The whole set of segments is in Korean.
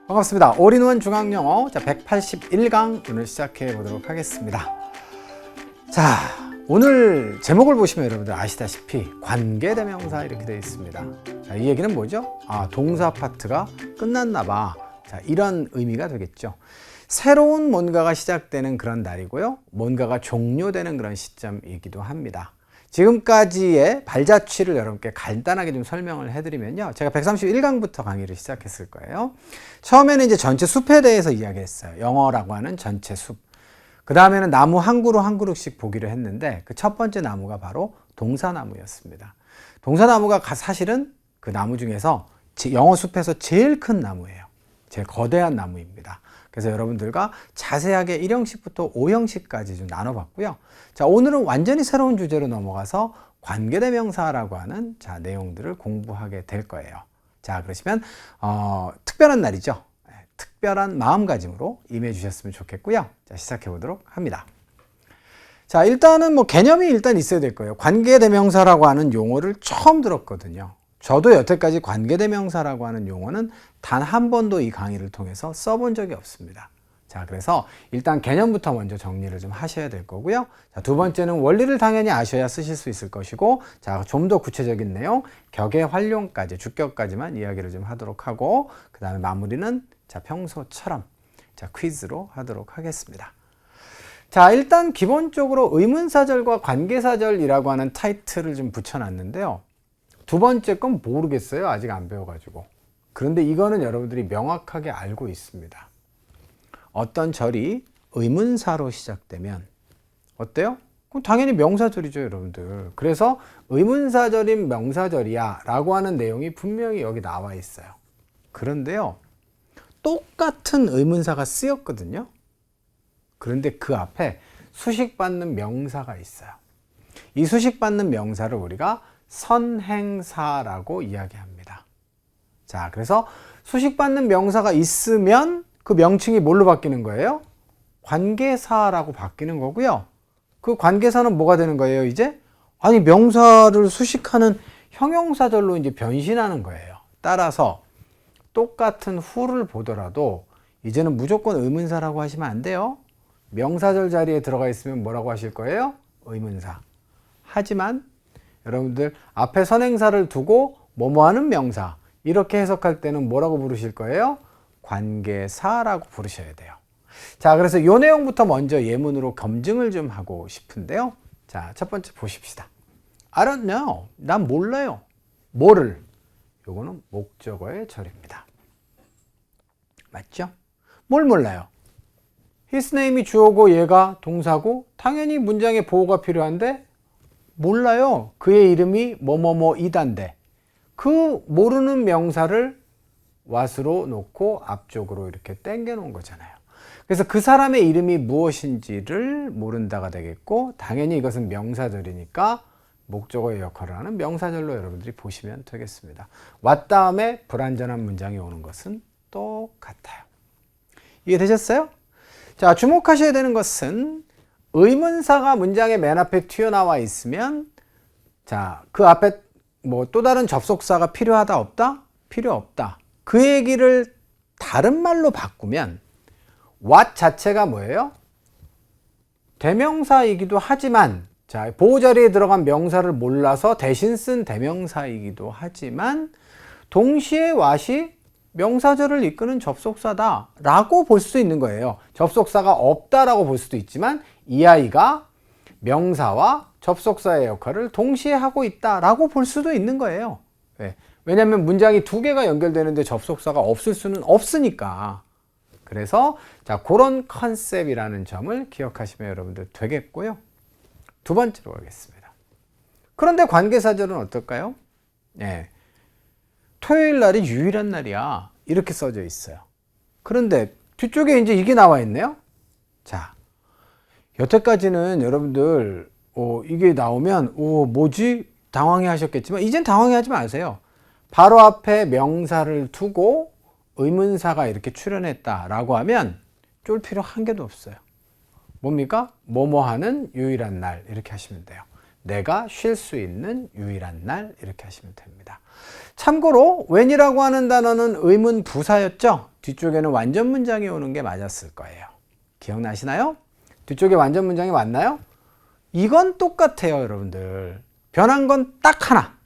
반갑습니다. 올인원 중앙영어 181강 오늘 시작해 보도록 하겠습니다. 자, 오늘 제목을 보시면 여러분들 아시다시피 관계대명사 이렇게 되어 있습니다. 자, 이 얘기는 뭐죠? 동사 파트가 끝났나 봐. 자, 이런 의미가 되겠죠. 새로운 뭔가가 시작되는 그런 날이고요. 뭔가가 종료되는 그런 시점이기도 합니다. 지금까지의 발자취를 여러분께 간단하게 좀 설명을 해드리면요. 제가 131강부터 강의를 시작했을 거예요. 처음에는 이제 전체 숲에 대해서 이야기했어요. 영어라고 하는 전체 숲. 그 다음에는 나무 한 그루 한 그루씩 보기로 했는데 그 첫 번째 나무가 바로 동사나무였습니다. 동사나무가 사실은 그 나무 중에서 영어 숲에서 제일 큰 나무예요. 제일 거대한 나무입니다. 그래서 여러분들과 자세하게 1형식부터 5형식까지 좀 나눠봤고요. 자, 오늘은 완전히 새로운 주제로 넘어가서 관계대명사라고 하는 내용들을 공부하게 될 거예요. 자, 그러시면 특별한 날이죠. 특별한 마음가짐으로 임해 주셨으면 좋겠고요. 자, 시작해 보도록 합니다. 자, 일단은 개념이 일단 있어야 될 거예요. 관계대명사라고 하는 용어를 처음 들었거든요. 저도 여태까지 관계대명사라고 하는 용어는 단 한 번도 이 강의를 통해서 써본 적이 없습니다. 자, 그래서 일단 개념부터 먼저 정리를 좀 하셔야 될 거고요. 자, 두 번째는 원리를 당연히 아셔야 쓰실 수 있을 것이고, 자, 좀 더 구체적인 내용, 격의 활용까지, 주격까지만 이야기를 좀 하도록 하고, 그 다음에 마무리는 평소처럼 퀴즈로 하도록 하겠습니다. 자, 일단 기본적으로 의문사절과 관계사절이라고 하는 타이틀을 좀 붙여놨는데요. 두 번째 건 모르겠어요. 아직 안 배워가지고. 그런데 이거는 여러분들이 명확하게 알고 있습니다. 어떤 절이 의문사로 시작되면 어때요? 그럼 당연히 명사절이죠, 여러분들. 그래서 의문사절인 명사절이야 라고 하는 내용이 분명히 여기 나와 있어요. 그런데요, 똑같은 의문사가 쓰였거든요. 그런데 그 앞에 수식받는 명사가 있어요. 이 수식받는 명사를 우리가 선행사라고 이야기합니다. 자, 그래서 수식받는 명사가 있으면 그 명칭이 뭘로 바뀌는 거예요? 관계사라고 바뀌는 거고요. 그 관계사는 뭐가 되는 거예요, 이제? 아니, 명사를 수식하는 형용사절로 이제 변신하는 거예요. 따라서 똑같은 who를 보더라도 이제는 무조건 의문사라고 하시면 안 돼요. 명사절 자리에 들어가 있으면 뭐라고 하실 거예요? 의문사. 하지만 여러분들 앞에 선행사를 두고 뭐뭐하는 명사 이렇게 해석할 때는 뭐라고 부르실 거예요? 관계사라고 부르셔야 돼요. 자, 그래서 이 내용부터 먼저 예문으로 검증을 좀 하고 싶은데요. 자, 첫 번째 보십시다. I don't know. 난 몰라요. 뭐를? 요거는 목적어의 절입니다. 맞죠? 뭘 몰라요? His name이 주어고 얘가 동사고 당연히 문장에 보호가 필요한데 몰라요. 그의 이름이 뭐뭐뭐이단데 그 모르는 명사를 what으로 놓고 앞쪽으로 이렇게 당겨 놓은 거잖아요. 그래서 그 사람의 이름이 무엇인지를 모른다가 되겠고 당연히 이것은 명사절이니까 목적어의 역할을 하는 명사절로 여러분들이 보시면 되겠습니다. what 다음에 불완전한 문장이 오는 것은 똑같아요. 이해되셨어요? 자, 주목하셔야 되는 것은 의문사가 문장의 맨 앞에 튀어나와 있으면 자, 그 앞에 또 다른 접속사가 필요하다 없다? 필요 없다. 그 얘기를 다른 말로 바꾸면 what 자체가 뭐예요? 대명사이기도 하지만 자, 보호 자리에 들어간 명사를 몰라서 대신 쓴 대명사이기도 하지만 동시에 what이 명사절을 이끄는 접속사다 라고 볼 수 있는 거예요. 접속사가 없다라고 볼 수도 있지만 이 아이가 명사와 접속사의 역할을 동시에 하고 있다라고 볼 수도 있는 거예요. 왜냐하면 문장이 두 개가 연결되는데 접속사가 없을 수는 없으니까. 그래서 자, 그런 컨셉이라는 점을 기억하시면 여러분들 되겠고요. 두 번째로 가겠습니다. 그런데 관계사절은 어떨까요? 토요일 날이 유일한 날이야. 이렇게 써져 있어요. 그런데 뒤쪽에 이제 이게 나와 있네요. 자, 여태까지는 여러분들 이게 나오면 뭐지? 당황해 하셨겠지만 이젠 당황해 하지 마세요. 바로 앞에 명사를 두고 의문사가 이렇게 출현했다라고 하면 쫄 필요 한 개도 없어요. 뭡니까? 뭐뭐하는 유일한 날 이렇게 하시면 돼요. 내가 쉴 수 있는 유일한 날 이렇게 하시면 됩니다. 참고로 when이라고 하는 단어는 의문 부사였죠. 뒤쪽에는 완전 문장이 오는 게 맞았을 거예요. 기억나시나요? 뒤쪽에 완전 문장이 왔나요? 이건 똑같아요, 여러분들. 변한 건 딱 하나.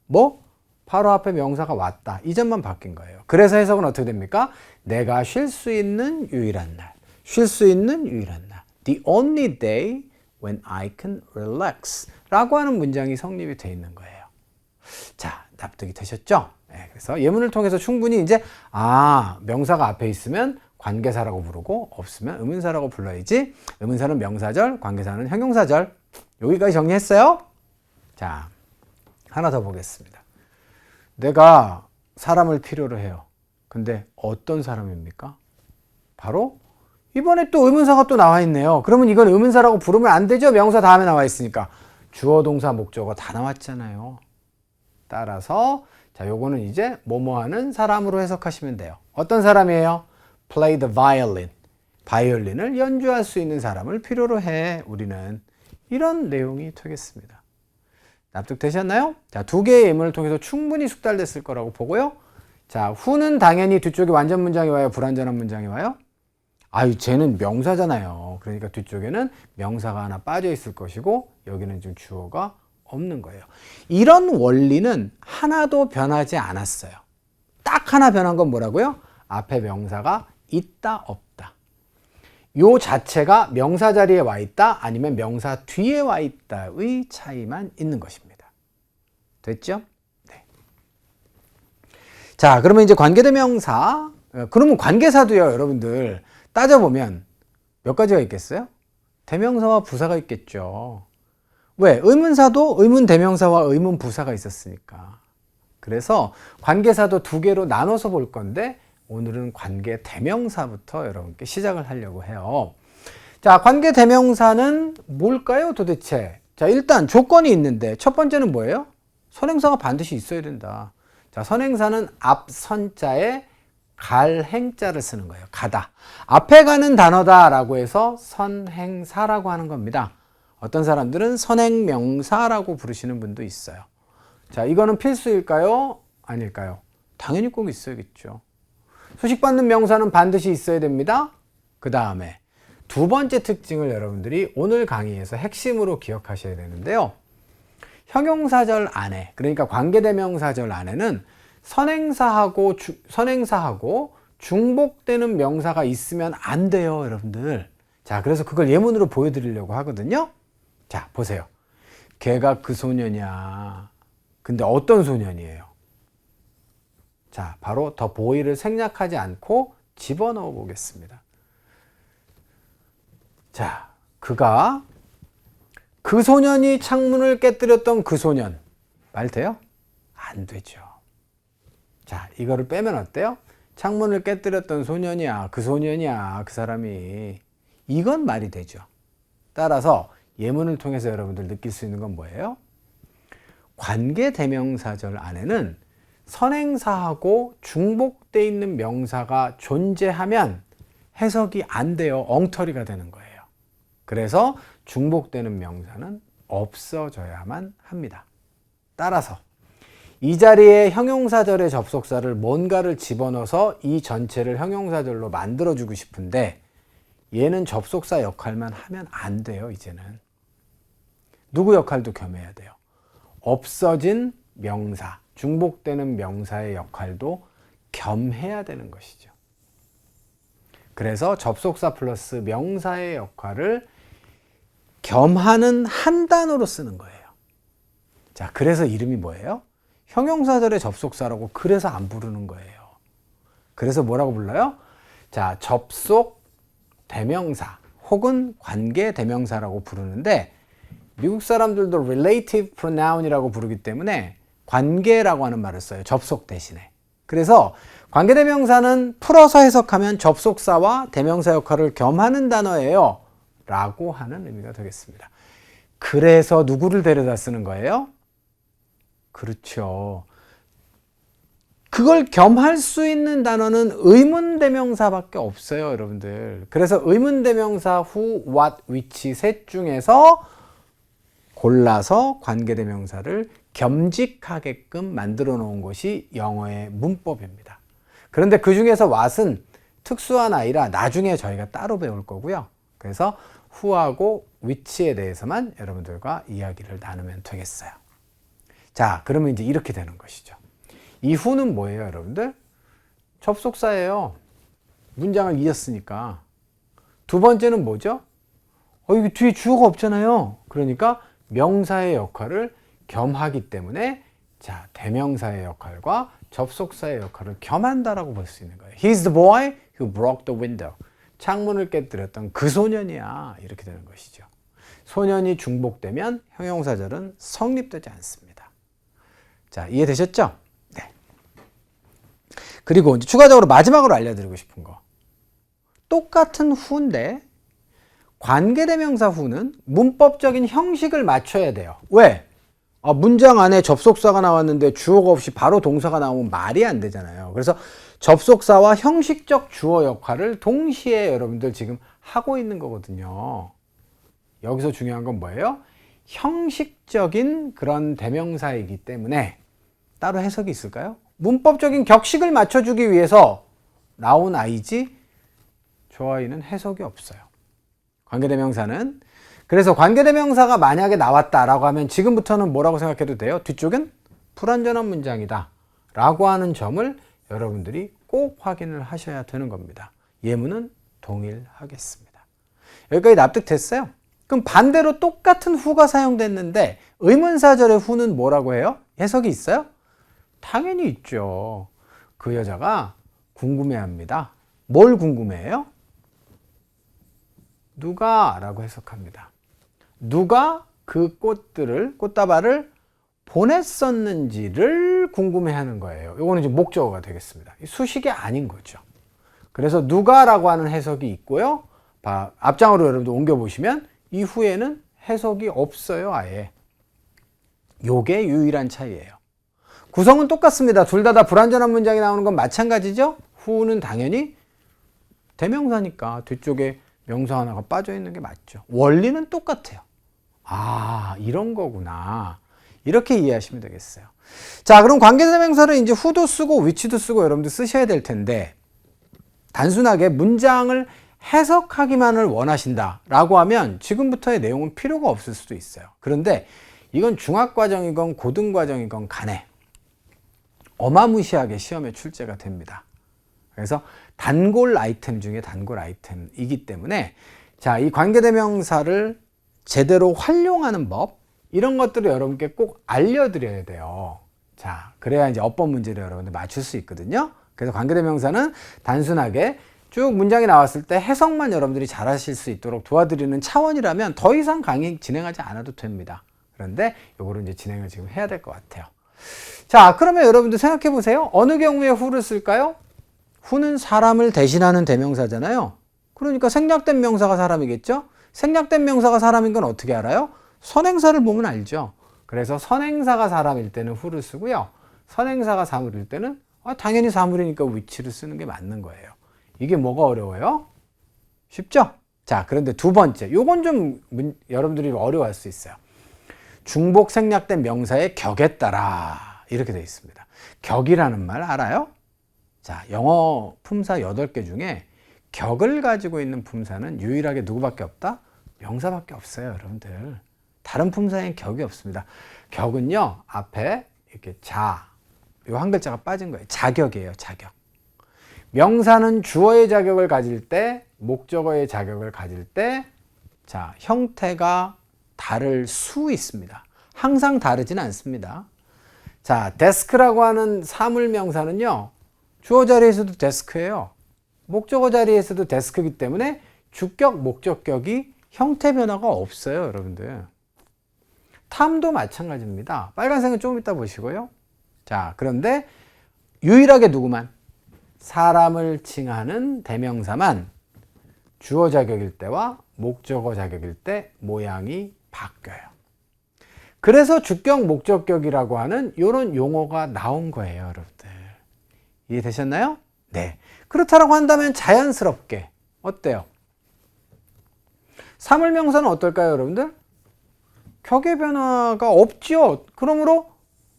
뭐? 바로 앞에 명사가 왔다. 이 점만 바뀐 거예요. 그래서 해석은 어떻게 됩니까? 내가 쉴 수 있는 유일한 날. 쉴 수 있는 유일한 날. The only day when I can relax. 라고 하는 문장이 성립이 되어 있는 거예요. 자, 납득이 되셨죠? 네, 그래서 예문을 통해서 충분히 이제 명사가 앞에 있으면 관계사라고 부르고 없으면 의문사라고 불러야지. 의문사는 명사절, 관계사는 형용사절. 여기까지 정리했어요? 자, 하나 더 보겠습니다. 내가 사람을 필요로 해요. 근데 어떤 사람입니까? 바로 이번에 또 의문사가 또 나와 있네요. 그러면 이건 의문사라고 부르면 안 되죠? 명사 다음에 나와 있으니까. 주어, 동사, 목적어 다 나왔잖아요. 따라서 자, 요거는 이제 뭐뭐 하는 사람으로 해석하시면 돼요. 어떤 사람이에요? Play the violin. 바이올린을 연주할 수 있는 사람을 필요로 해. 우리는 이런 내용이 되겠습니다. 납득되셨나요? 자, 두 개의 예문을 통해서 충분히 숙달됐을 거라고 보고요. 자, 후는 당연히 뒤쪽에 완전 문장이 와요? 불완전한 문장이 와요? 쟤는 명사잖아요. 그러니까 뒤쪽에는 명사가 하나 빠져 있을 것이고 여기는 지금 주어가 없는 거예요. 이런 원리는 하나도 변하지 않았어요. 딱 하나 변한 건 뭐라고요? 앞에 명사가 있다, 없다. 요 자체가 명사 자리에 와 있다, 아니면 명사 뒤에 와 있다의 차이만 있는 것입니다. 됐죠? 네. 자, 그러면 이제 관계대명사. 그러면 관계사도요, 여러분들. 따져보면 몇 가지가 있겠어요? 대명사와 부사가 있겠죠. 왜? 의문사도 의문 대명사와 의문 부사가 있었으니까. 그래서 관계사도 두 개로 나눠서 볼 건데 오늘은 관계 대명사부터 여러분께 시작을 하려고 해요. 자, 관계 대명사는 뭘까요, 도대체? 자, 일단 조건이 있는데 첫 번째는 뭐예요? 선행사가 반드시 있어야 된다. 자, 선행사는 앞 선자에 갈 행자를 쓰는 거예요. 가다. 앞에 가는 단어다라고 해서 선행사라고 하는 겁니다. 어떤 사람들은 선행명사라고 부르시는 분도 있어요. 자, 이거는 필수일까요? 아닐까요? 당연히 꼭 있어야겠죠. 수식받는 명사는 반드시 있어야 됩니다. 그 다음에 두 번째 특징을 여러분들이 오늘 강의에서 핵심으로 기억하셔야 되는데요. 형용사절 안에, 그러니까 관계대명사절 안에는 선행사하고 중복되는 명사가 있으면 안 돼요, 여러분들. 자, 그래서 그걸 예문으로 보여드리려고 하거든요. 자, 보세요. 걔가 그 소년이야. 근데 어떤 소년이에요? 자, 바로 더 보이를 생략하지 않고 집어넣어 보겠습니다. 자, 그 소년이 창문을 깨뜨렸던 그 소년. 말 돼요? 안 되죠. 자, 이거를 빼면 어때요? 창문을 깨뜨렸던 소년이야. 그 소년이야. 그 사람이. 이건 말이 되죠. 따라서 예문을 통해서 여러분들 느낄 수 있는 건 뭐예요? 관계대명사절 안에는 선행사하고 중복되어 있는 명사가 존재하면 해석이 안 돼요. 엉터리가 되는 거예요. 그래서 중복되는 명사는 없어져야만 합니다. 따라서 이 자리에 형용사절의 접속사를 뭔가를 집어넣어서 이 전체를 형용사절로 만들어주고 싶은데 얘는 접속사 역할만 하면 안 돼요, 이제는. 누구 역할도 겸해야 돼요. 없어진 명사, 중복되는 명사의 역할도 겸해야 되는 것이죠. 그래서 접속사 플러스 명사의 역할을 겸하는 한 단어로 쓰는 거예요. 자, 그래서 이름이 뭐예요? 형용사절의 접속사라고 그래서 안 부르는 거예요. 그래서 뭐라고 불러요? 자, 접속 대명사 혹은 관계 대명사라고 부르는데 미국 사람들도 relative pronoun이라고 부르기 때문에 관계라고 하는 말을 써요. 접속 대신에. 그래서 관계 대명사는 풀어서 해석하면 접속사와 대명사 역할을 겸하는 단어예요. 라고 하는 의미가 되겠습니다. 그래서 누구를 데려다 쓰는 거예요? 그렇죠. 그걸 겸할 수 있는 단어는 의문대명사밖에 없어요, 여러분들. 그래서 의문대명사 who, what, which 셋 중에서 골라서 관계대명사를 겸직하게끔 만들어 놓은 것이 영어의 문법입니다. 그런데 그 중에서 what은 특수한 아이라 나중에 저희가 따로 배울 거고요. 그래서 who하고 which에 대해서만 여러분들과 이야기를 나누면 되겠어요. 자, 그러면 이제 이렇게 되는 것이죠. 이 who는 뭐예요, 여러분들? 접속사예요. 문장을 이었으니까. 두 번째는 뭐죠? 이게 뒤에 주어가 없잖아요. 그러니까 명사의 역할을 겸하기 때문에 자, 대명사의 역할과 접속사의 역할을 겸한다라고 볼 수 있는 거예요. He's the boy who broke the window. 창문을 깨뜨렸던 그 소년이야. 이렇게 되는 것이죠. 소년이 중복되면 형용사절은 성립되지 않습니다. 자, 이해되셨죠? 네. 그리고 이제 추가적으로 마지막으로 알려드리고 싶은 거. 똑같은 who인데 관계대명사 who는 문법적인 형식을 맞춰야 돼요. 왜? 문장 안에 접속사가 나왔는데 주어가 없이 바로 동사가 나오면 말이 안 되잖아요. 그래서 접속사와 형식적 주어 역할을 동시에 여러분들 지금 하고 있는 거거든요. 여기서 중요한 건 뭐예요? 형식적인 그런 대명사이기 때문에 따로 해석이 있을까요? 문법적인 격식을 맞춰주기 위해서 나온 아이지 저 아이는 해석이 없어요. 관계대명사는. 그래서 관계대명사가 만약에 나왔다라고 하면 지금부터는 뭐라고 생각해도 돼요? 뒤쪽은 불완전한 문장이다 라고 하는 점을 여러분들이 꼭 확인을 하셔야 되는 겁니다. 예문은 동일하겠습니다. 여기까지 납득됐어요? 그럼 반대로 똑같은 who가 사용됐는데 의문사절의 who는 뭐라고 해요? 해석이 있어요? 당연히 있죠. 그 여자가 궁금해합니다. 뭘 궁금해해요? 누가? 라고 해석합니다. 누가 그 꽃다발을 보냈었는지를 궁금해하는 거예요. 이거는 이제 목적어가 되겠습니다. 수식이 아닌 거죠. 그래서 누가라고 하는 해석이 있고요. 앞장으로 여러분들 옮겨보시면 이후에는 해석이 없어요. 아예. 요게 유일한 차이예요. 구성은 똑같습니다. 둘 다 불완전한 문장이 나오는 건 마찬가지죠. who는 당연히 대명사니까 뒤쪽에 명사 하나가 빠져 있는 게 맞죠. 원리는 똑같아요. 이런 거구나. 이렇게 이해하시면 되겠어요. 자, 그럼 관계대명사를 이제 who도 쓰고 which도 쓰고 여러분들 쓰셔야 될 텐데 단순하게 문장을 해석하기만을 원하신다라고 하면 지금부터의 내용은 필요가 없을 수도 있어요. 그런데 이건 중학과정이건 고등과정이건 간에 어마무시하게 시험에 출제가 됩니다. 그래서 단골 아이템 중에 단골 아이템이기 때문에 자, 이 관계대명사를 제대로 활용하는 법 이런 것들을 여러분께 꼭 알려드려야 돼요. 자, 그래야 이제 어법 문제를 여러분들 맞출 수 있거든요. 그래서 관계대명사는 단순하게 쭉 문장이 나왔을 때 해석만 여러분들이 잘 하실 수 있도록 도와드리는 차원이라면 더 이상 강의 진행하지 않아도 됩니다. 그런데 요거를 이제 진행을 지금 해야 될 것 같아요. 자, 그러면 여러분들 생각해 보세요. 어느 경우에 who를 쓸까요? who는 사람을 대신하는 대명사잖아요. 그러니까 생략된 명사가 사람이겠죠? 생략된 명사가 사람인 건 어떻게 알아요? 선행사를 보면 알죠. 그래서 선행사가 사람일 때는 who를 쓰고요. 선행사가 사물일 때는 당연히 사물이니까 which를 쓰는 게 맞는 거예요. 이게 뭐가 어려워요? 쉽죠? 자, 그런데 두 번째. 요건 좀 여러분들이 어려워할 수 있어요. 중복 생략된 명사의 격에 따라 이렇게 되어 있습니다. 격이라는 말 알아요? 자, 영어 품사 8개 중에 격을 가지고 있는 품사는 유일하게 누구밖에 없다? 명사밖에 없어요, 여러분들. 다른 품사엔 격이 없습니다. 격은요, 앞에 이렇게 요 한 글자가 빠진 거예요. 자격이에요, 자격. 명사는 주어의 자격을 가질 때, 목적어의 자격을 가질 때, 자, 형태가 다를 수 있습니다. 항상 다르지는 않습니다. 자, 데스크라고 하는 사물 명사는요, 주어 자리에서도 데스크예요. 목적어 자리에서도 데스크이기 때문에 주격, 목적격이 형태 변화가 없어요, 여러분들. 탐도 마찬가지입니다. 빨간색은 조금 이따 보시고요. 자, 그런데 유일하게 누구만? 사람을 칭하는 대명사만 주어 자격일 때와 목적어 자격일 때 모양이 바뀌어요. 그래서 주격, 목적격이라고 하는 이런 용어가 나온 거예요, 여러분들. 이해되셨나요? 네. 그렇다라고 한다면 자연스럽게 어때요? 사물명사는 어떨까요, 여러분들? 격의 변화가 없죠. 그러므로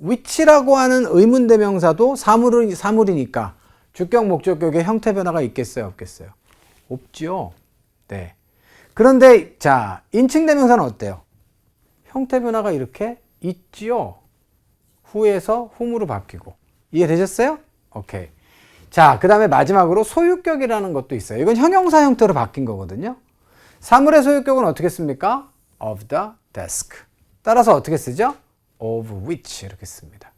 which라고 하는 의문대명사도 사물이니까 주격, 목적격의 형태 변화가 있겠어요, 없겠어요? 없지요. 네. 그런데 자, 인칭 대명사는 어때요? 형태 변화가 이렇게 있지요. 후에서 whom으로 바뀌고. 이해되셨어요? 오케이. 자, 그 다음에 마지막으로 소유격이라는 것도 있어요. 이건 형용사 형태로 바뀐 거거든요. 사물의 소유격은 어떻게 씁니까? of the desk. 따라서 어떻게 쓰죠? of which 이렇게 씁니다.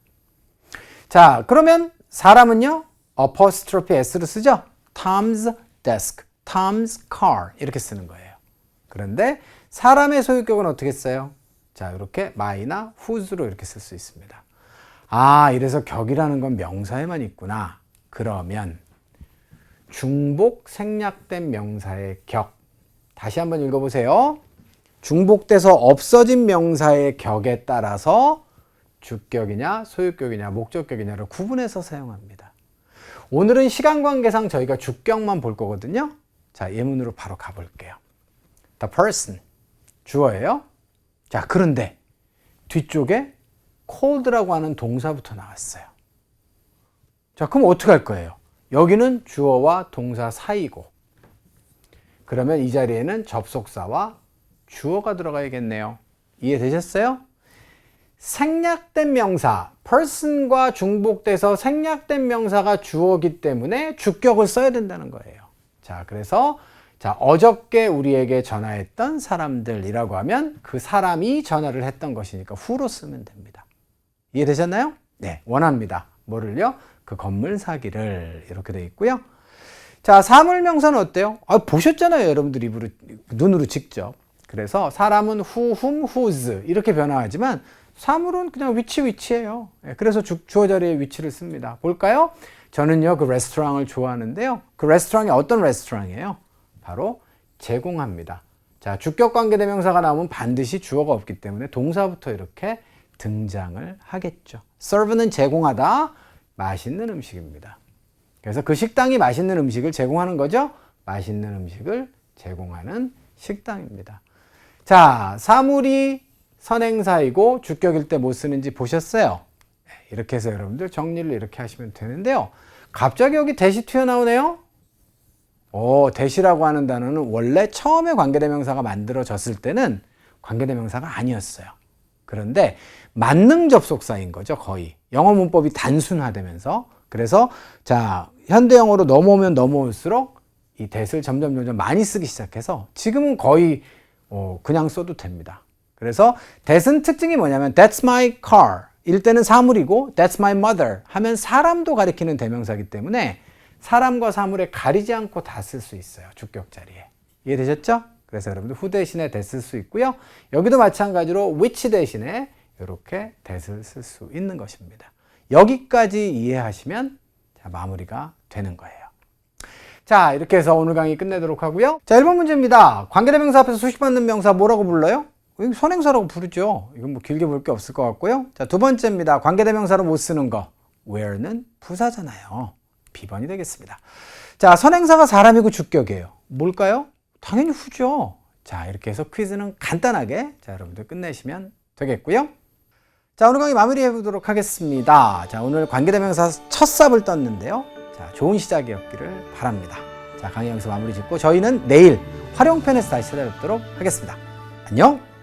자, 그러면 사람은요? apostrophe s로 쓰죠? Tom's desk, Tom's car 이렇게 쓰는 거예요. 그런데 사람의 소유격은 어떻게 써요? 자, 이렇게 my나 whose로 이렇게 쓸 수 있습니다. 아, 이래서 격이라는 건 명사에만 있구나. 그러면 중복 생략된 명사의 격. 다시 한번 읽어보세요. 중복돼서 없어진 명사의 격에 따라서 주격이냐 소유격이냐 목적격이냐를 구분해서 사용합니다. 오늘은 시간 관계상 저희가 주격만 볼 거거든요. 자, 예문으로 바로 가볼게요. The person, 주어예요. 자, 그런데 뒤쪽에 cold라고 하는 동사부터 나왔어요. 자, 그럼 어떻게 할 거예요? 여기는 주어와 동사 사이고, 그러면 이 자리에는 접속사와 주어가 들어가야겠네요. 이해되셨어요? 생략된 명사, person과 중복돼서 생략된 명사가 주어기 때문에 주격을 써야 된다는 거예요. 자, 그래서 자, 어저께 우리에게 전화했던 사람들이라고 하면 그 사람이 전화를 했던 것이니까 who로 쓰면 됩니다. 이해되셨나요? 네, 원합니다. 뭐를요? 그 건물 사기를 이렇게 돼 있고요. 자, 사물명사는 어때요? 아, 보셨잖아요, 여러분들 입으로 눈으로 직접. 그래서 사람은 who, whom, whose 이렇게 변화하지만 사물은 그냥 위치예요. 그래서 주어 자리에 위치를 씁니다. 볼까요? 저는요, 그 레스토랑을 좋아하는데요. 그 레스토랑이 어떤 레스토랑이에요? 바로 제공합니다. 자, 주격 관계대명사가 나오면 반드시 주어가 없기 때문에 동사부터 이렇게 등장을 하겠죠. serve는 제공하다, 맛있는 음식입니다. 그래서 그 식당이 맛있는 음식을 제공하는 거죠. 맛있는 음식을 제공하는 식당입니다. 자, 사물이 선행사이고 주격일 때 뭐 쓰는지 보셨어요? 이렇게 해서 여러분들 정리를 이렇게 하시면 되는데요. 갑자기 여기 대시 튀어나오네요. 대시라고 하는 단어는 원래 처음에 관계대명사가 만들어졌을 때는 관계대명사가 아니었어요. 그런데 만능 접속사인 거죠, 거의. 영어 문법이 단순화되면서. 그래서 자, 현대영어로 넘어오면 넘어올수록 이 that을 점점 많이 쓰기 시작해서 지금은 거의 그냥 써도 됩니다. 그래서 that은 특징이 뭐냐면 that's my car 일 때는 사물이고 that's my mother 하면 사람도 가리키는 대명사이기 때문에 사람과 사물에 가리지 않고 다 쓸 수 있어요. 주격 자리에. 이해되셨죠? 그래서 여러분들 who 대신에 that 쓸 수 있고요. 여기도 마찬가지로 which 대신에 이렇게 that을 쓸 수 있는 것입니다. 여기까지 이해하시면 자, 마무리가 되는 거예요. 자, 이렇게 해서 오늘 강의 끝내도록 하고요. 자, 1번 문제입니다. 관계대명사 앞에서 수식받는 명사 뭐라고 불러요? 선행사라고 부르죠. 이건 뭐 길게 볼 게 없을 것 같고요. 자, 두 번째입니다. 관계대명사로 못 쓰는 거. where는 부사잖아요. B번이 되겠습니다. 자, 선행사가 사람이고 주격이에요. 뭘까요? 당연히 who죠. 자, 이렇게 해서 퀴즈는 간단하게 자, 여러분들 끝내시면 되겠고요. 자, 오늘 강의 마무리해 보도록 하겠습니다. 자, 오늘 관계대명사 첫 삽을 떴는데요. 자, 좋은 시작이었기를 바랍니다. 자, 강의 여기서 마무리 짓고 저희는 내일 활용편에서 다시 찾아뵙도록 하겠습니다. 안녕!